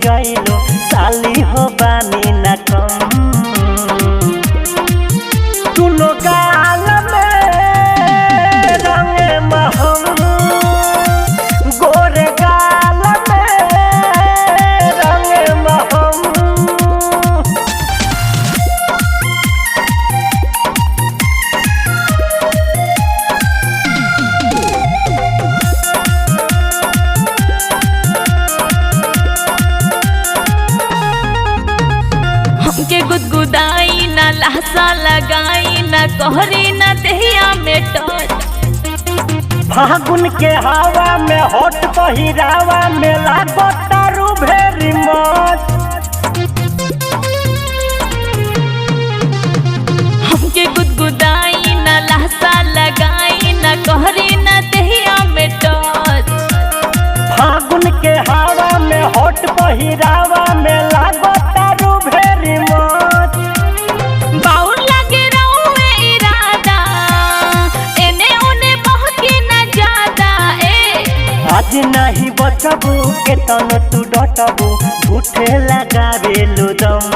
जइलो साली हो बानी न कम दुनो गाल में रंगे महम गोरे गाल में रंगे महम हमके गुदगुदाई ना लहसा लगाई ना कहरी ना दहिया में टच फागुन के हवा में होठ पहिरावा में लागो तारू भेरी मच हमके गुदगुदाई ना लहसा लगाई ना कहरी ना दहिया में टच फागुन के हवा में होठ पहिरावा में लागो तारू भेरी मच बाउर लगे रहुए इरादा एने ओने बहकी न ज्यादा आज नहीं बचबू के तन तू डटबू झूठे लगावेलु दम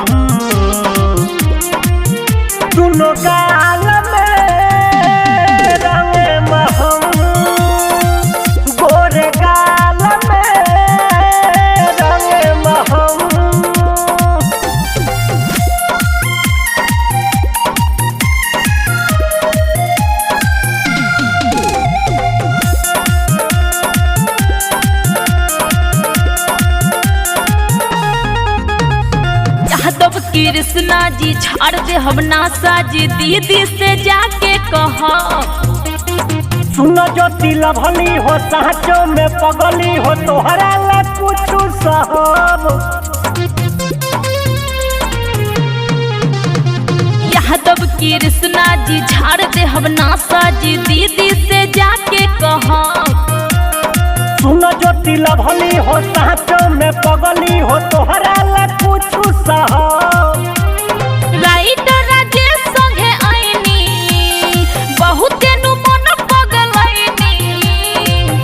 दुनो गाल में रंगे महम गोरे गाल में रंगे महम तब कृष्णा जी छाड़ दे हम नासा जी दीदी से जाके कहा सुनो जो तिलभली हो साँचो में पगली हो तोहरा ला कुछ सहब यादव कृष्णा जी छाड़ दे हम नासा जी दीदी से जाके कहा सुनो जो तिलभली हो साँचो में पगली हो तोहरा ला कुछ सहब राइटर राजेश संगे आईनी बहुत नु मन पगलैनी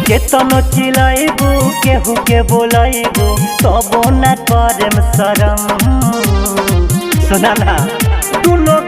केतनो चिलैबू केहू के बोलैबू तबो न करेम शरम सुना ना दुनो